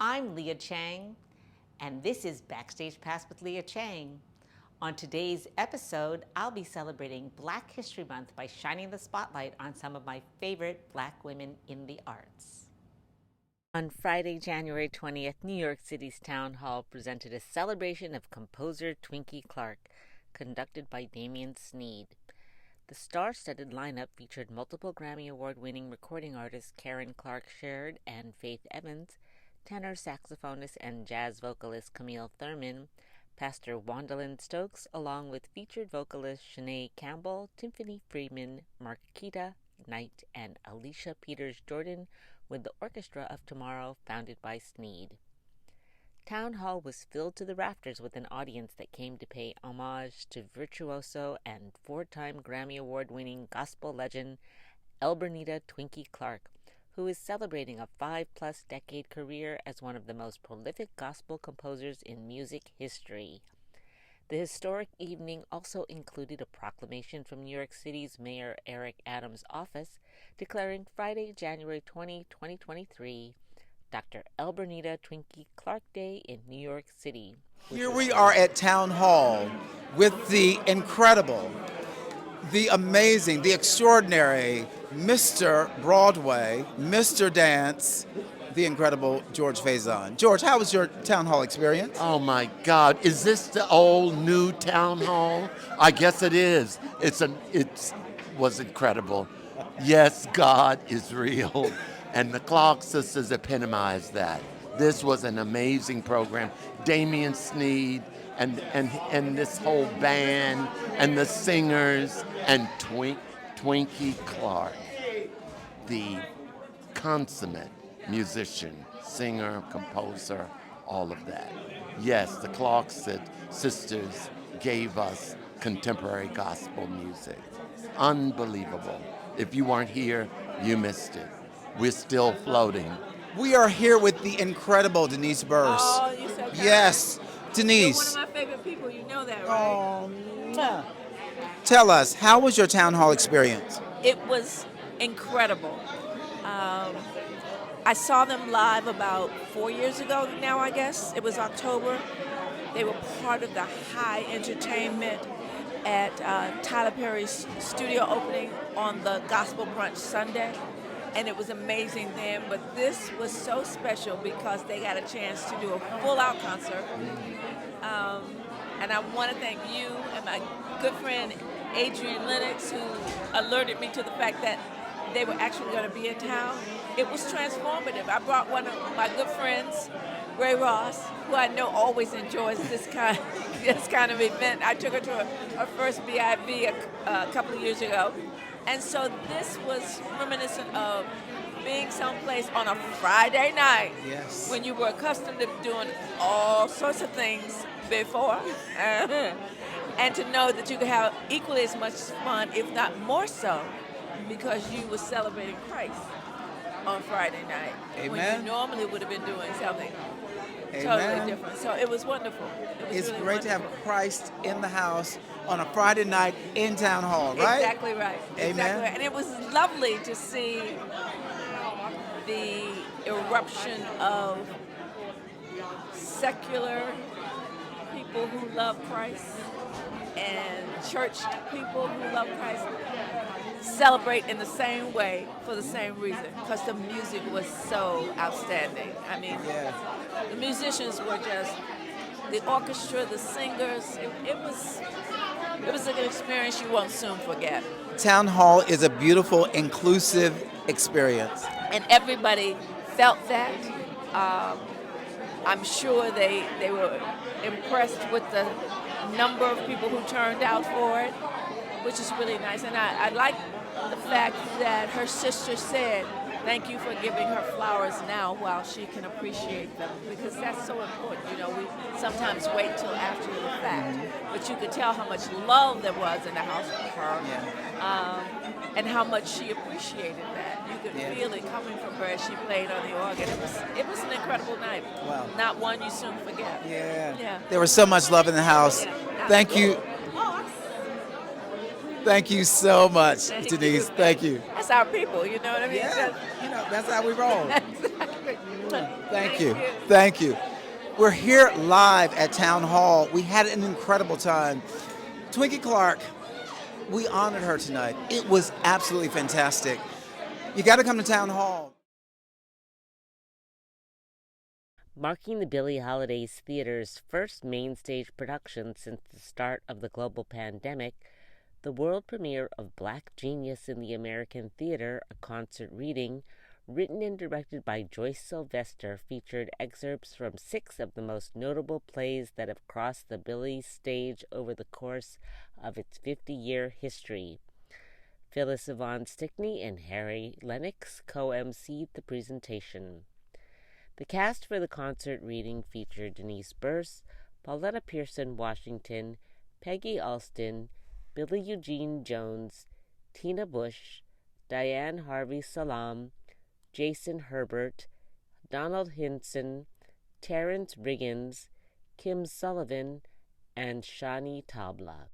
I'm Lia Chang, and this is Backstage Pass with Lia Chang. On today's episode, I'll be celebrating Black History Month by shining the spotlight on some of my favorite Black women in the arts. On Friday, January 20th, New York City's Town Hall presented a celebration of composer Twinkie Clark, conducted by Damian Sneed. The star-studded lineup featured multiple Grammy Award-winning recording artists Karen Clark Sheard and Faith Evans, tenor saxophonist and jazz vocalist Camille Thurman, Pastor Wandalyn Stokes, along with featured vocalists Shanae Campbell, Tiffany Freeman, Marquita Knight, and Alicia Peters-Jordan, with the Orchestra of Tomorrow, founded by Sneed. Town Hall was filled to the rafters with an audience that came to pay homage to virtuoso and four-time Grammy Award-winning gospel legend Elbernita Twinkie Clark, who is celebrating a 5+ decade career as one of the most prolific gospel composers in music history. The historic evening also included a proclamation from New York City's Mayor Eric Adams' office declaring Friday, January 20, 2023, Dr. Elbernita Twinkie Clark Day in New York City. Here we are at Town Hall with the incredible, the amazing, the extraordinary Mr. Broadway, Mr. Dance, the incredible George Faison. George, how was your Town Hall experience? Oh my God, is this the old new Town Hall? I guess it is. It was incredible. Yes, God is real. And the Clark sisters epitomized that. This was an amazing program. Damian Sneed and this whole band and the singers and Twinkie Clark, the consummate musician, singer, composer, all of that. Yes, the Clark sisters gave us contemporary gospel music. Unbelievable. If you weren't here, you missed it. We're still floating. We are here with the incredible Denise Burse. Oh, you're so kind. Yes, Denise. You're one of my favorite people, you know that, right? Oh, tell us, how was your Town Hall experience? It was incredible. I saw them live about 4 years ago now, I guess. It was October. They were part of the High Entertainment at Tyler Perry's studio opening on the Gospel Brunch Sunday. And it was amazing then, but this was so special because they got a chance to do a full-out concert. And I want to thank you and my good friend Adrian Lennox, who alerted me to the fact that they were actually going to be in town. It was transformative. I brought one of my good friends, Ray Ross, who I know always enjoys this kind of event. I took her to her first BIV a couple of years ago. And so this was reminiscent of being someplace on a Friday night, yes, when you were accustomed to doing all sorts of things before, and to know that you could have equally as much fun, if not more so, because you were celebrating Christ on Friday night. Amen. When you normally would have been doing something Amen. totally different. So it was wonderful. It's really great to have wonderful. Christ in the house on a Friday night in Town Hall, right? Exactly right. Amen. Exactly right. And it was lovely to see the eruption of secular people who love Christ and church people who love Christ celebrate in the same way for the same reason, because the music was so outstanding. I mean, Yeah. the musicians were just, the orchestra, the singers, it was an experience you won't soon forget. Town Hall is a beautiful, inclusive experience. And everybody felt that. I'm sure they were impressed with the number of people who turned out for it, which is really nice. And I like the fact that her sister said, thank you for giving her flowers now while she can appreciate them, because that's so important. You know, we sometimes wait till after the fact, but you could tell how much love there was in the house for her, and how much she appreciated that. You could feel it coming from her as she played on the organ. It was an incredible night. Wow. Not one you soon forget. Yeah. Yeah. There was so much love in the house. Yeah. Thank you. Thank you so much, Denise. Thank you. That's our people, you know what I mean? Yeah, that's how we roll. Exactly. Thank you. Thank you. We're here live at Town Hall. We had an incredible time. Twinkie Clark, we honored her tonight. It was absolutely fantastic. You got to come to Town Hall. Marking the Billie Holiday's theater's first main stage production since the start of the global pandemic, the world premiere of Black Genius in the American Theater, a concert reading, written and directed by Joyce Sylvester, featured excerpts from 6 of the most notable plays that have crossed the Billie stage over the course of its 50-year history. Phyllis Yvonne Stickney and Harry Lennox co-emceed the presentation. The cast for the concert reading featured Denise Burse, Pauletta Pearson Washington, Peggy Alston, Billie Eugene Jones, Tina Bush, Diane Harvey Salam, Jason Herbert, Donald Hinson, Terrence Riggins, Kim Sullivan, and Shani Tabla.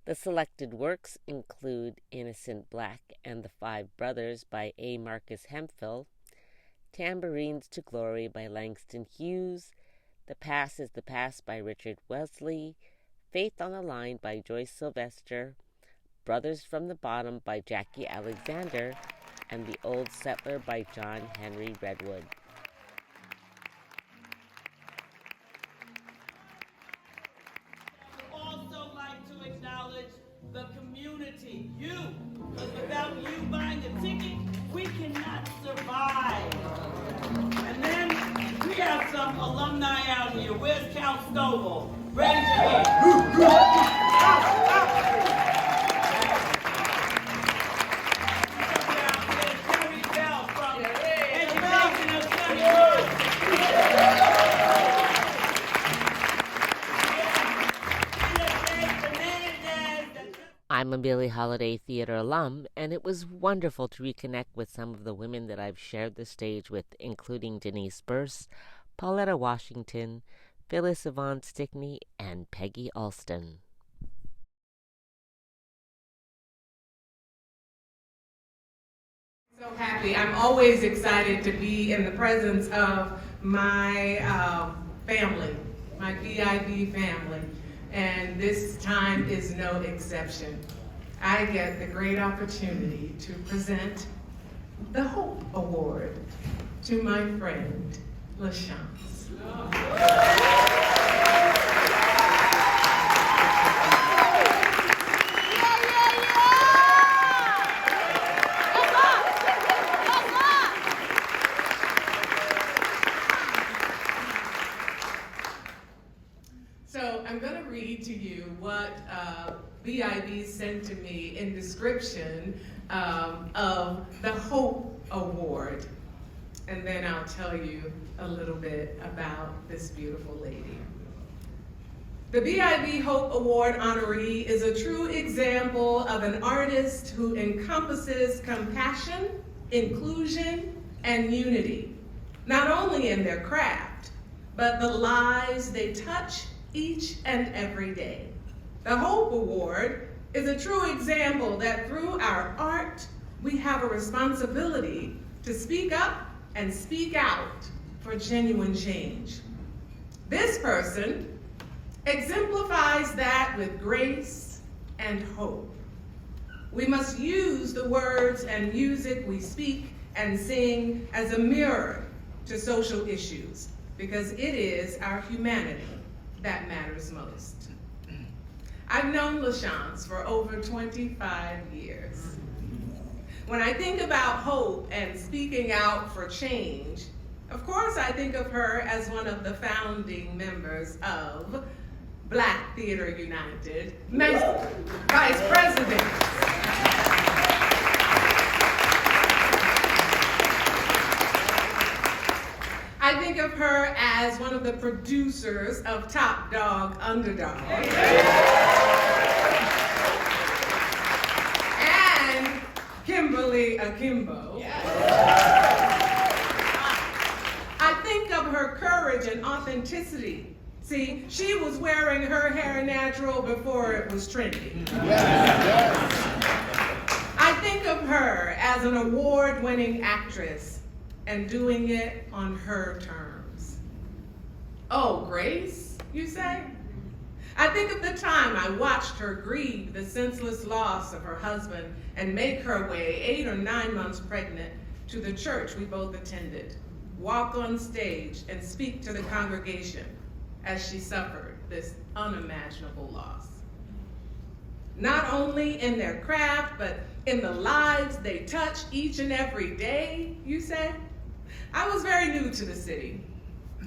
The selected works include Innocent Black and the 5 Brothers by A. Marcus Hemphill, Tambourines to Glory by Langston Hughes, The Past is the Past by Richard Wesley, Faith on the Line by Joyce Sylvester, Brothers from the Bottom by Jackie Alexander, and The Old Settler by John Henry Redwood. I'd also like to acknowledge the community, you, because without you buying a ticket, we cannot survive. And then we have some alumni out here. Where's Cal Stovall? Raise your hand. I'm a Billie Holiday Theater alum, and it was wonderful to reconnect with some of the women that I've shared the stage with, including Denise Burse, Pauletta Washington, Phyllis Yvonne Stickney, and Peggy Alston. So happy. I'm always excited to be in the presence of my family, my BIB family. And this time is no exception. I get the great opportunity to present the Hope Award to my friend, LaChanze. So I'm going to read to you what BIB sent to me in description of the Hope Award. And then I'll tell you a little bit about this beautiful lady. The BIB Hope Award honoree is a true example of an artist who encompasses compassion, inclusion, and unity, not only in their craft, but the lives they touch each and every day. The Hope Award is a true example that through our art, we have a responsibility to speak up and speak out for genuine change. This person exemplifies that with grace and hope. We must use the words and music we speak and sing as a mirror to social issues, because it is our humanity that matters most. I've known LaChanze for over 25 years. When I think about hope and speaking out for change, of course I think of her as one of the founding members of Black Theater United, Vice President. I think of her as one of the producers of Top Dog Underdog. And Kimberly Akimbo. I think of her courage and authenticity, See, she was wearing her hair natural before it was trendy. I think of her as an award-winning actress and doing it on her terms. Oh, Grace, you say? I think of the time I watched her grieve the senseless loss of her husband and make her way 8 or 9 months pregnant to the church we both attended, walk on stage and speak to the congregation as she suffered this unimaginable loss. Not only in their craft, but in the lives they touch each and every day, you say? I was very new to the city.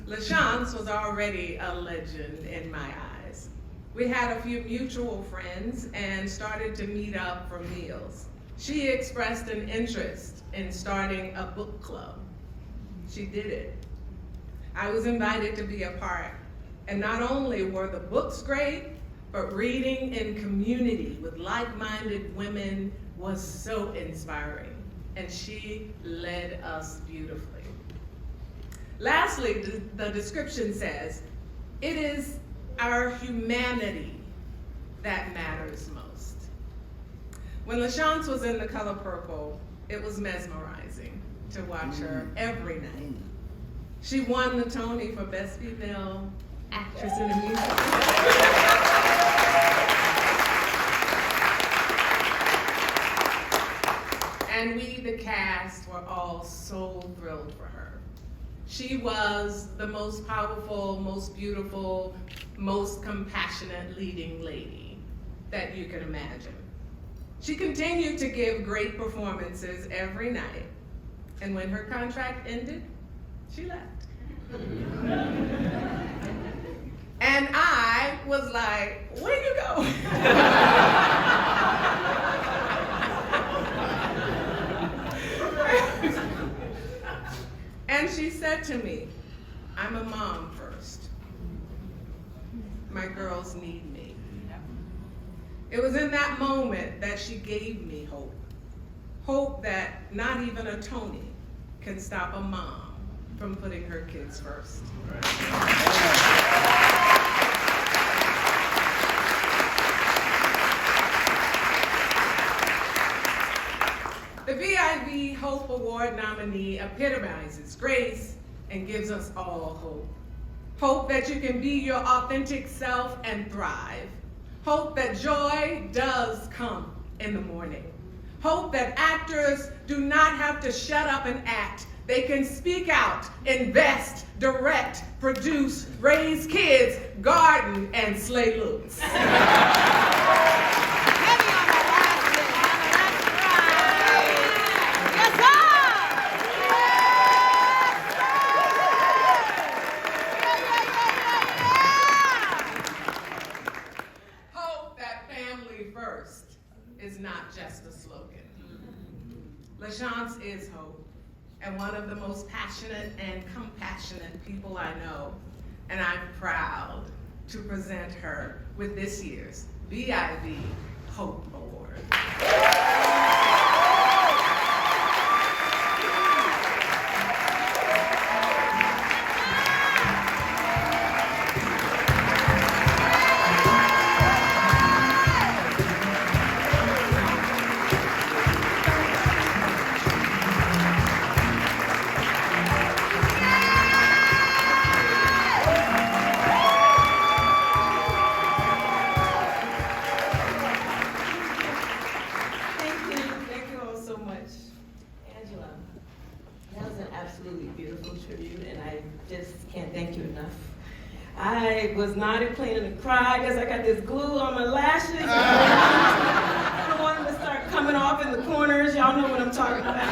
LaChanze was already a legend in my eyes. We had a few mutual friends and started to meet up for meals. She expressed an interest in starting a book club. She did it. I was invited to be a part. And not only were the books great, but reading in community with like-minded women was so inspiring. And she led us beautifully. Lastly, the description says, it is our humanity that matters most. When LaChanze was in The Color Purple, it was mesmerizing to watch her every night. She won the Tony for Best Female Actress in a Musical. And we, the cast, were all so thrilled for her. She was the most powerful, most beautiful, most compassionate leading lady that you can imagine. She continued to give great performances every night. And when her contract ended, she left. And I was like, where'd you go? And she said to me, I'm a mom first. My girls need me. It was in that moment that she gave me hope. Hope that not even a Tony can stop a mom from putting her kids first. The VIV Hope Award nominee epitomizes grace and gives us all hope. Hope that you can be your authentic self and thrive. Hope that joy does come in the morning. Hope that actors do not have to shut up and act. They can speak out, invest, direct, produce, raise kids, garden, and slay looks. LaChanze is hope, and one of the most passionate and compassionate people I know, and I'm proud to present her with this year's VIV Hope Award. I was not planning to cry because I got this glue on my lashes. I don't want them to start coming off in the corners. Y'all know what I'm talking about.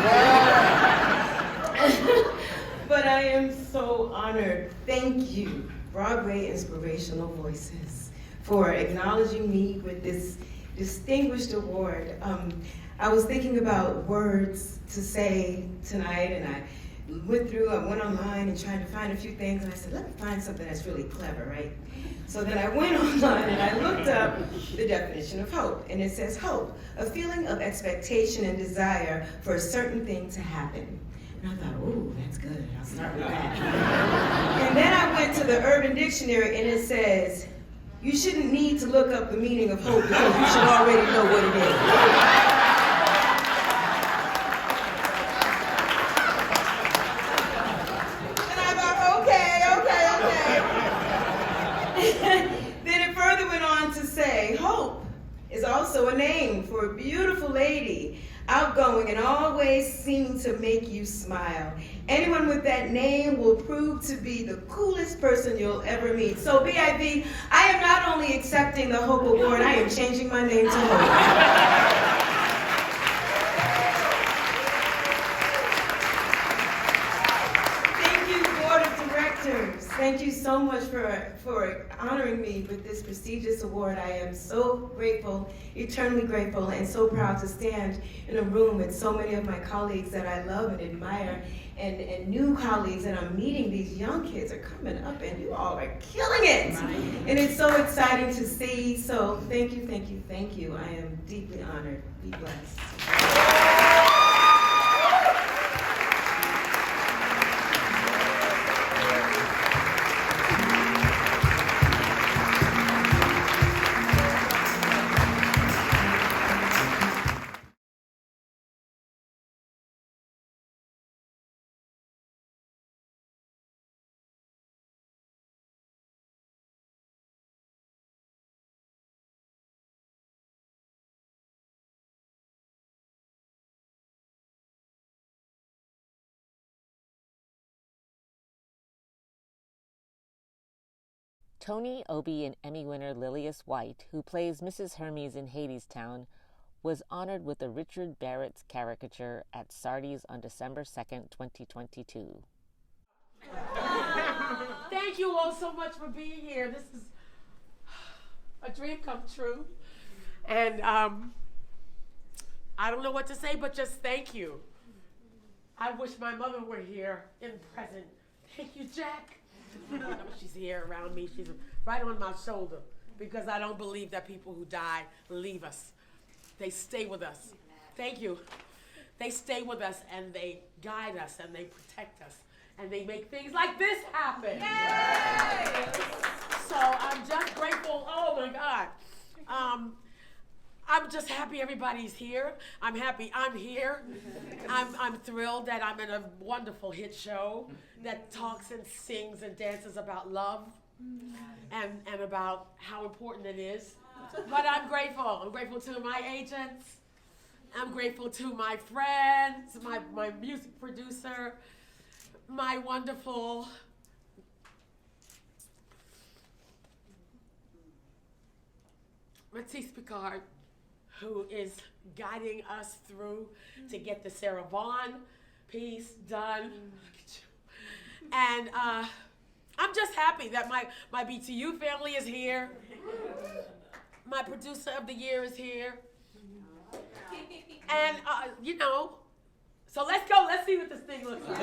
But I am so honored. Thank you, Broadway Inspirational Voices, for acknowledging me with this distinguished award. I was thinking about words to say tonight, and I went online and tried to find a few things, and I said, let me find something that's really clever, right? So then I went online and I looked up the definition of hope, and it says hope, a feeling of expectation and desire for a certain thing to happen. And I thought, ooh, that's good. I'll start with that. And then I went to the Urban Dictionary and it says, you shouldn't need to look up the meaning of hope because you should already know what it is. And I thought, okay. Then it further went on to say, hope is also a name for a beautiful lady, outgoing and always seem to make you smile. Anyone with that name will prove to be the coolest person you'll ever meet. So BIB, I am not only accepting the Hope Award, I am changing my name to Hope. Thank you, Board of Directors. Thank you so much for honoring me with this prestigious award. I am so grateful, eternally grateful, and so proud to stand in a room with so many of my colleagues that I love and admire, and new colleagues that I'm meeting. These young kids are coming up, and you all are killing it. And it's so exciting to see. So thank you, thank you, thank you. I am deeply honored. Be blessed. Tony, Obie, and Emmy winner Lillias White, who plays Mrs. Hermes in Hadestown, was honored with a Richard Barrett's caricature at Sardi's on December 2nd, 2022. Thank you all so much for being here. This is a dream come true. And I don't know what to say, but just thank you. I wish my mother were here in present. Thank you, Jack. She's here around me. She's right on my shoulder because I don't believe that people who die leave us. They stay with us. Thank you. They stay with us and they guide us and they protect us and they make things like this happen. Yay! So I'm just grateful. Oh my God. I'm just happy everybody's here. I'm happy I'm here. I'm thrilled that I'm in a wonderful hit show that talks and sings and dances about love and about how important it is. But I'm grateful. I'm grateful to my agents. I'm grateful to my friends, my music producer, my wonderful Matisse Picard, who is guiding us through to get the Sarah Vaughan piece done. And I'm just happy that my BTU family is here. My producer of the year is here. And, you know, so let's go. Let's see what this thing looks like.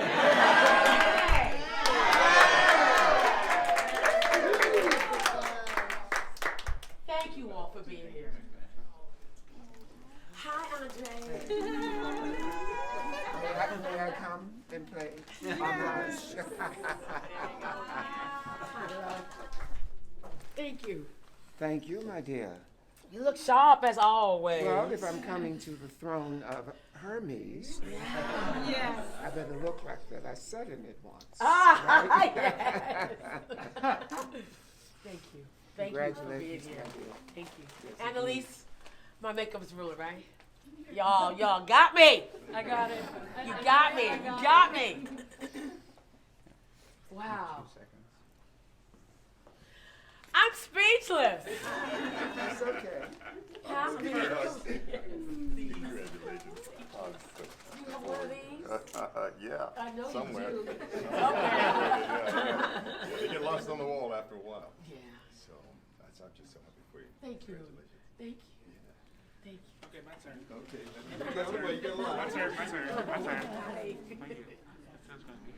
Thank you all for being here. Hi, Andre. May I come and play? Thank you. Thank you, my dear. You look sharp as always. Well, if I'm coming to the throne of Hermes, Yes. I better look like that. I said in it once. Right? Yes. Thank you. Thank you for being Congratulations, here. my dear. Thank you. Yes, Annalise, my makeup's ruler, right? Y'all got me. I got it. You got me. You got me. Wow. I'm speechless. That's okay. How many? Congratulations. You have one of these? Yeah. I know somewhere. you do. Yeah, they get lost on the wall after a while. Yeah. So I'm just so happy for you. Thank you. Congratulations. Thank you. Thank you. Okay, my turn. Okay. That's the way you get along. My turn. My turn. Hi. Thank you. That's gonna be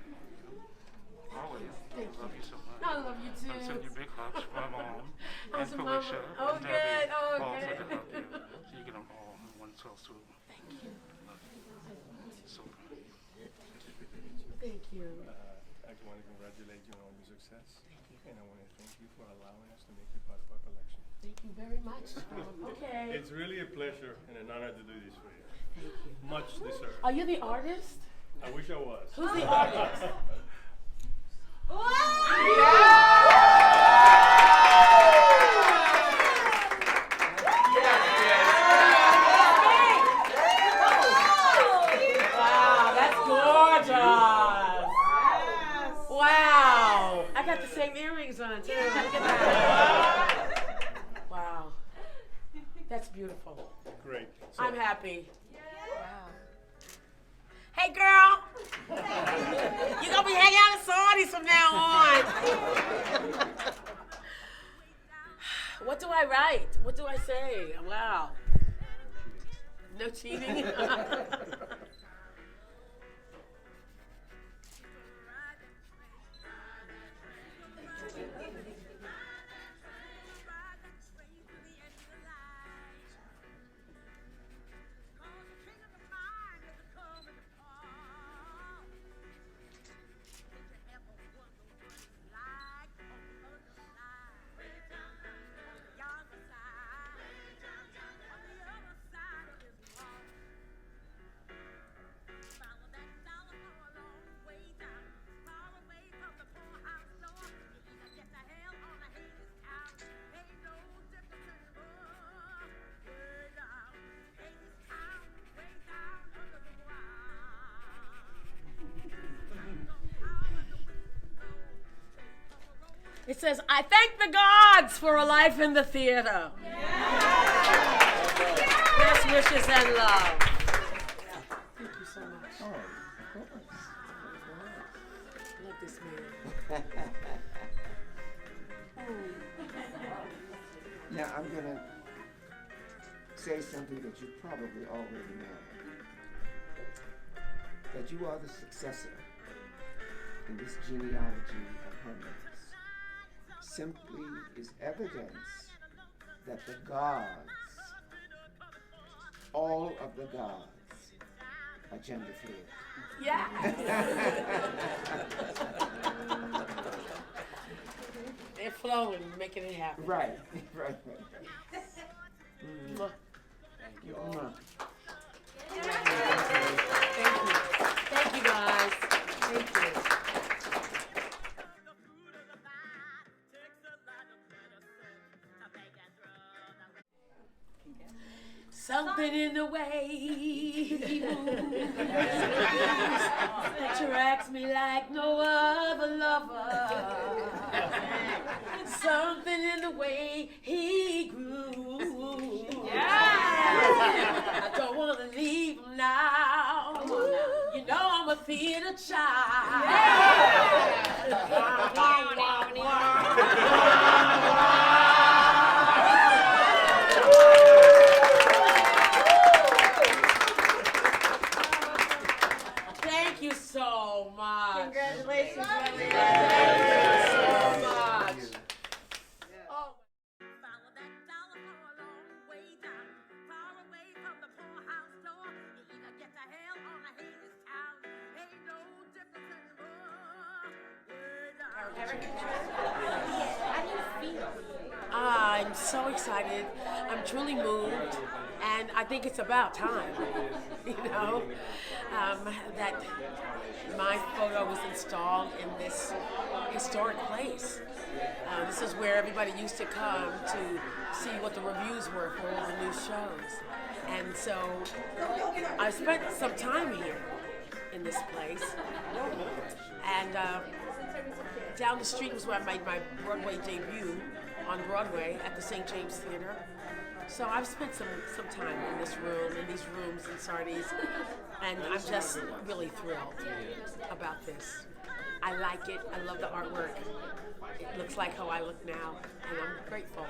always. I love you so much. I love you too. I'm sending you big hugs for my mom and How's for Mama? Alicia Oh, and good. Debbie. Oh, All good. said to help you. So you get them all in one fell swoop. Thank you. Love you. So proud of you. you. I want to congratulate you on your success. Thank you. And I want to thank you for allowing us to make you part of our collection. Thank you very much. Okay. It's really a pleasure and an honor to do this for you. Thank you. Much deserved. Are you the artist? I wish I was. Who's the artist? Wow, that's gorgeous. Wow. I got the same earrings on too. Look at that. Wow. That's beautiful. Great. I'm happy. Wow. Hey girl. You're gonna be hanging out at Sardi's from now on. What do I write? What do I say? Wow. No cheating? It says, I thank the gods for a life in the theater. Best wishes and love. Thank you so much. Oh, of course. Love this man. Now, I'm going to say something that you probably already know. That you are the successor in this genealogy of Hermes simply is evidence that the gods, all of the gods, are gender fluid. Yeah. They're flowing, making it happen. Right, right. Mwah. Thank you. Thank you. Thank you, guys. Thank you. Something in the way he moves attracts me like no other lover. Something in the way he grooves. I don't want to leave him now. You know I'm a theater child. Thank you so much. Congratulations. Thank you so much. Oh. I'm so excited. I'm truly moved, and I think it's about time, you know, that my photo was installed in this historic place. This is where everybody used to come to see what the reviews were for all the new shows. And so I spent some time here in this place. And down the street was where I made my Broadway debut on Broadway at the St. James Theater. So I've spent some time in this room, in these rooms in Sardi's, and I'm just really thrilled about this. I like it. I love the artwork. It looks like how I look now, and I'm grateful.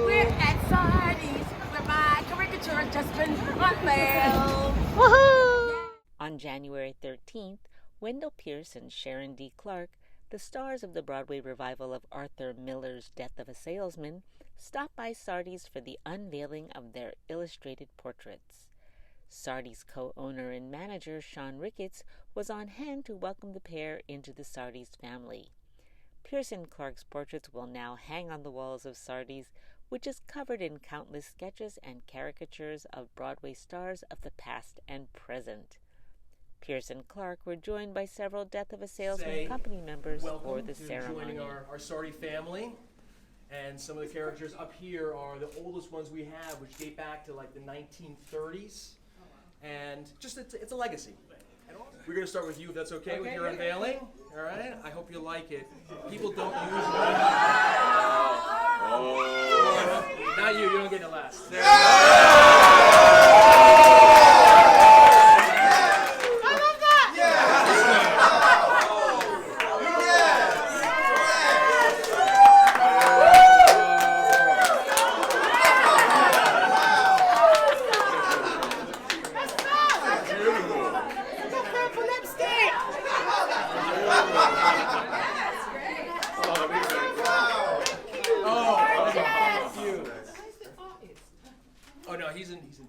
We're at Sardi's, where my caricature has just been unveiled. Woohoo! On January 13th, Wendell Pierce and Sharon D. Clark, the stars of the Broadway revival of Arthur Miller's Death of a Salesman, stop by Sardi's for the unveiling of their illustrated portraits. Sardi's co-owner and manager, Sean Ricketts, was on hand to welcome the pair into the Sardi's family. Pierce and Clark's portraits will now hang on the walls of Sardi's, which is covered in countless sketches and caricatures of Broadway stars of the past and present. Pierce and Clark were joined by several Death of a Salesman company members for the ceremony. Joining our Sardi family, and some of the characters up here are the oldest ones we have, which date back to like the 1930s, and just it's a legacy. We're going to start with you, if that's okay with your unveiling. All right, I hope you like it. People don't usually. Not you. You don't get it last.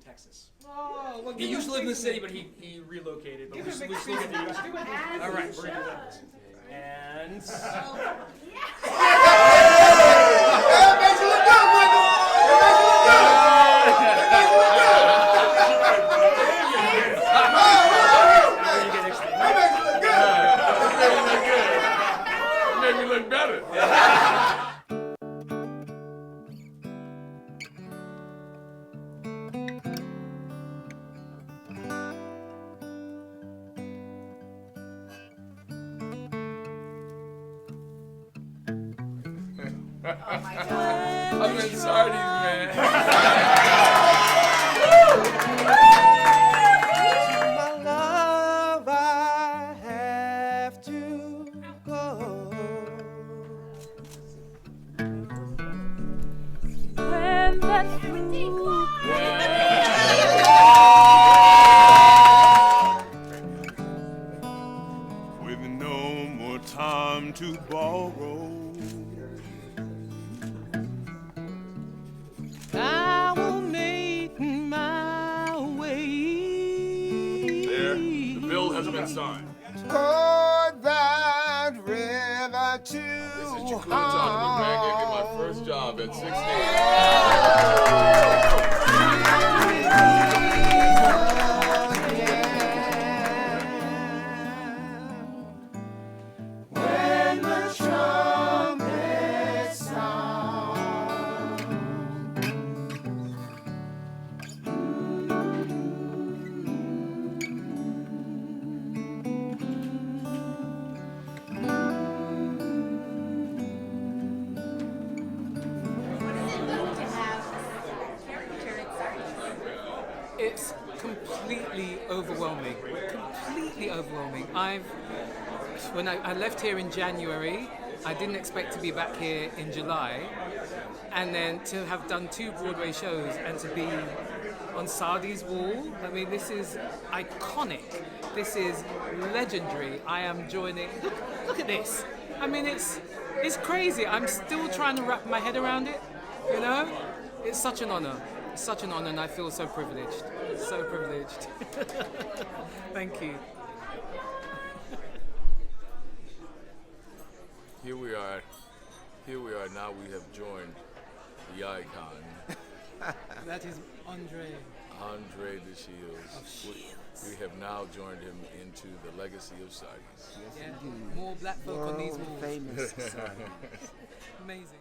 Texas. Oh, well, he used to live in the city, but he relocated. But we still get to use it. All right, we're gonna do that. And makes you look good, Michael. Make me look better. Oh my God. I'm in Sardi's, man. My love, I have to go. When that With no more time to borrow, I will make my way. there, the bill has been signed. Toward that river to This is Chikuta Talking, man. Gonna get my first job at 16. When the trumpet sound. It's completely overwhelming. Completely overwhelming. When I left here in January, I didn't expect to be back here in July, and then to have done 2 Broadway shows and to be on Sardi's wall. I mean, this is iconic. This is legendary. I am joining. Look at this. I mean, it's crazy. I'm still trying to wrap my head around it. You know, it's such an honor. It's such an honor, and I feel so privileged. So privileged. Thank you. Here we are now. We have joined the icon, That is Andre the Shields. We have now joined him into the legacy of Sardi's. Yeah, more black folk on these walls. Famous Sardi. Amazing.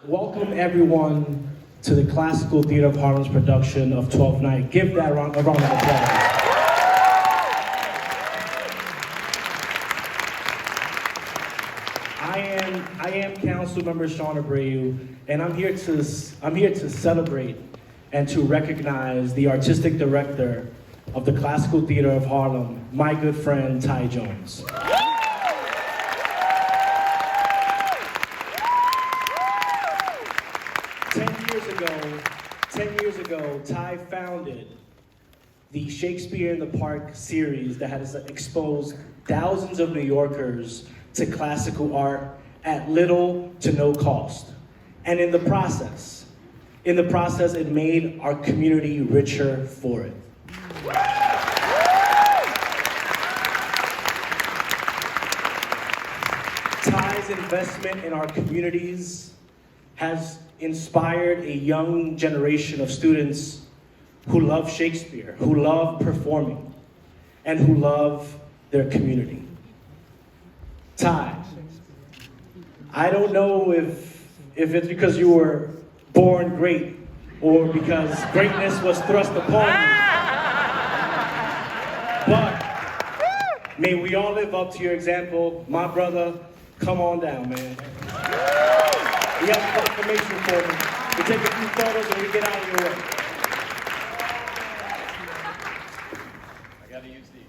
Welcome everyone to the Classical Theater of Harlem's production of Twelfth Night. Give that a round of applause. I am counsel Councilmember Sean Abreu, and I'm here to celebrate and to recognize the artistic director of the Classical Theater of Harlem, my good friend Ty Jones. 10 years ago, Ty founded the Shakespeare in the Park series that has exposed thousands of New Yorkers to classical art at little to no cost. And in the process, it made our community richer for it. Ty's investment in our communities has inspired a young generation of students who love Shakespeare, who love performing, and who love their community. Ty, I don't know if it's because you were born great or because greatness was thrust upon you, but may we all live up to your example. My brother, come on down, man. We have a proclamation for me. We take a few photos and we get out of your way. I gotta use these.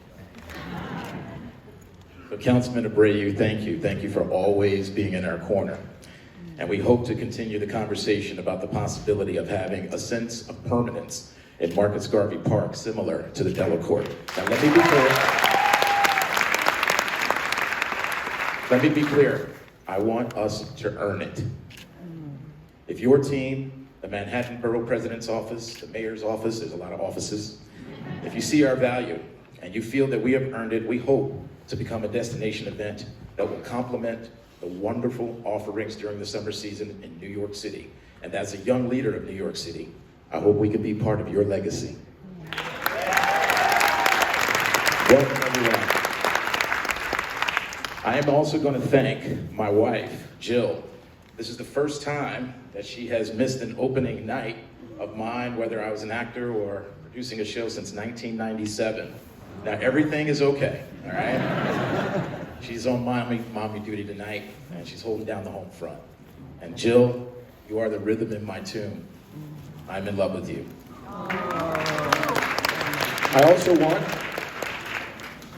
So Councilman Abreu, thank you. Thank you for always being in our corner. And we hope to continue the conversation about the possibility of having a sense of permanence in Marcus Garvey Park, similar to the Delacorte. Now let me be clear. I want us to earn it. If your team, the Manhattan Borough President's Office, the Mayor's Office, there's a lot of offices, if you see our value and you feel that we have earned it, we hope to become a destination event that will complement the wonderful offerings during the summer season in New York City. And as a young leader of New York City, I hope we can be part of your legacy. Welcome, everyone. I am also going to thank my wife, Jill. This is the first time that she has missed an opening night of mine, whether I was an actor or producing a show, since 1997. Now everything is okay, all right? She's on mommy duty tonight, and she's holding down the home front. And Jill, you are the rhythm in my tune. I'm in love with you. I also want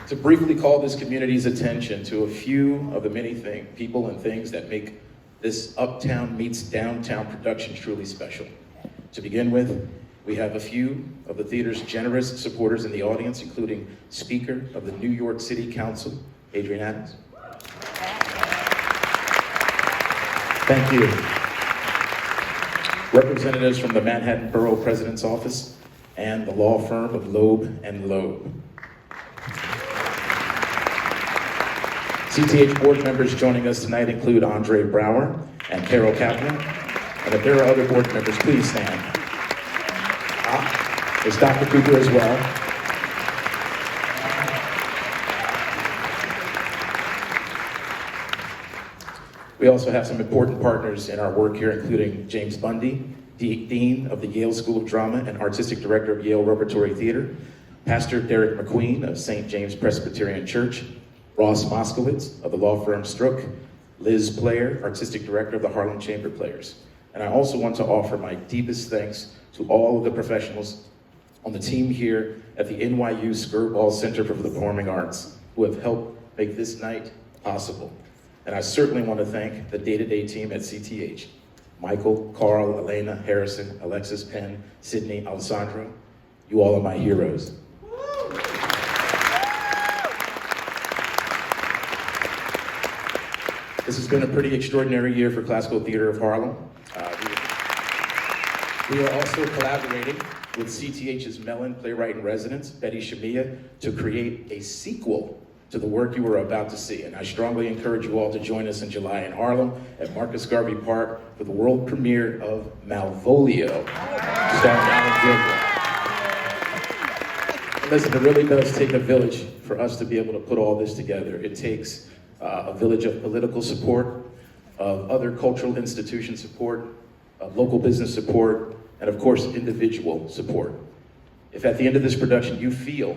to briefly call this community's attention to a few of the many people and things that make this Uptown Meets Downtown production truly special. To begin with, we have a few of the theater's generous supporters in the audience, including Speaker of the New York City Council, Adrienne Adams. Thank you. Representatives from the Manhattan Borough President's Office and the law firm of Loeb and Loeb. CTH board members joining us tonight include Andre Brower and Carol Kaplan. And if there are other board members, please stand. There's Dr. Cooper as well. We also have some important partners in our work here, including James Bundy, Dean of the Yale School of Drama and Artistic Director of Yale Repertory Theater, Pastor Derek McQueen of St. James Presbyterian Church, Ross Moskowitz of the law firm Strook, Liz Player, Artistic Director of the Harlem Chamber Players. And I also want to offer my deepest thanks to all of the professionals on the team here at the NYU Skirball Center for the Performing Arts who have helped make this night possible. And I certainly want to thank the day-to-day team at CTH. Michael, Carl, Elena, Harrison, Alexis, Penn, Sydney, Alessandro. You all are my heroes. This has been a pretty extraordinary year for Classical Theater of Harlem. We are also collaborating with CTH's Mellon playwright in residence, Betty Shamia, to create a sequel to the work you are about to see. And I strongly encourage you all to join us in July in Harlem at Marcus Garvey Park for the world premiere of Malvolio, starring Alan Gilbert. Listen, it really does take a village for us to be able to put all this together. It takes a village of political support, of other cultural institution support, of local business support, and of course, individual support. If at the end of this production you feel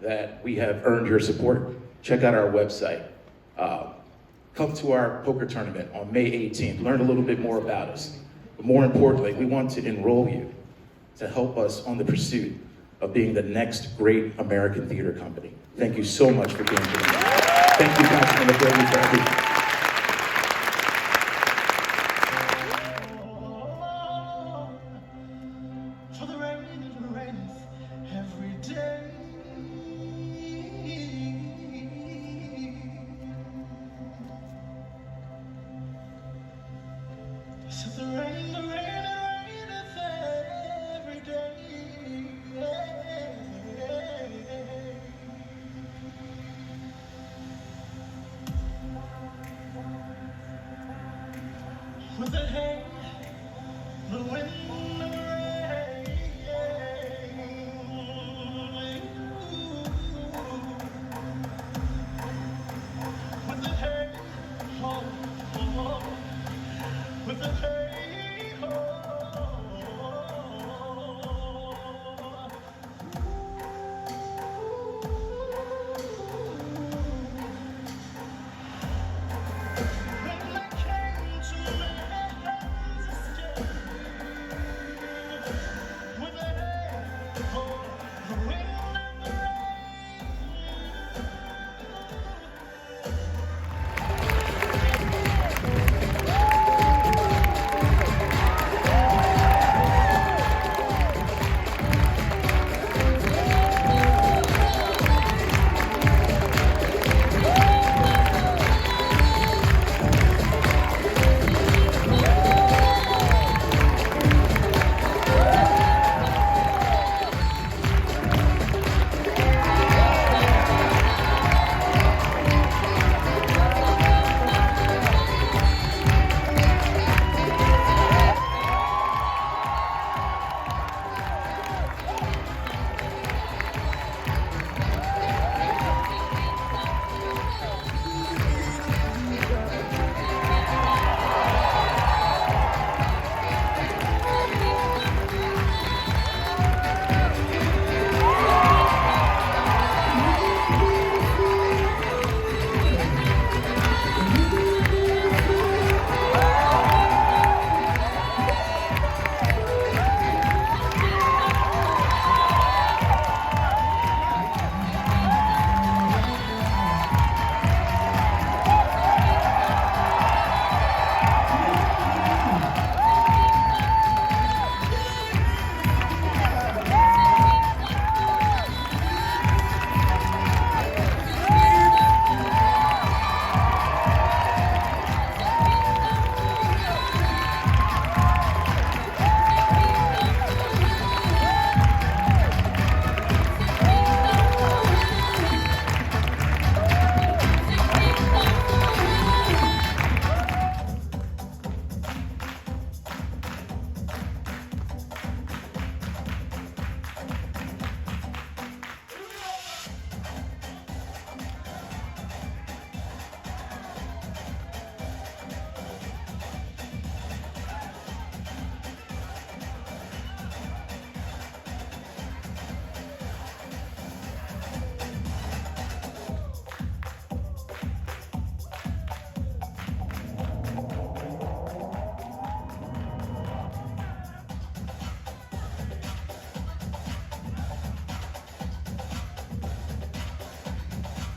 that we have earned your support, check out our website. come to our poker tournament on May 18th, learn a little bit more about us. But more importantly, we want to enroll you to help us on the pursuit of being the next great American theater company. Thank you so much for being here. Thank you, Councilman Billie, for everything. With the hay, the wind, and the rain. With the hay, oh, oh, with the hay, oh.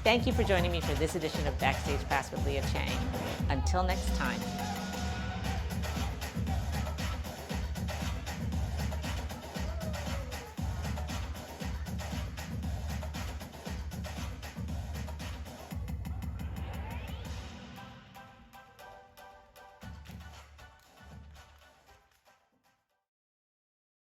Thank you for joining me for this edition of Backstage Pass with Lia Chang. Until next time.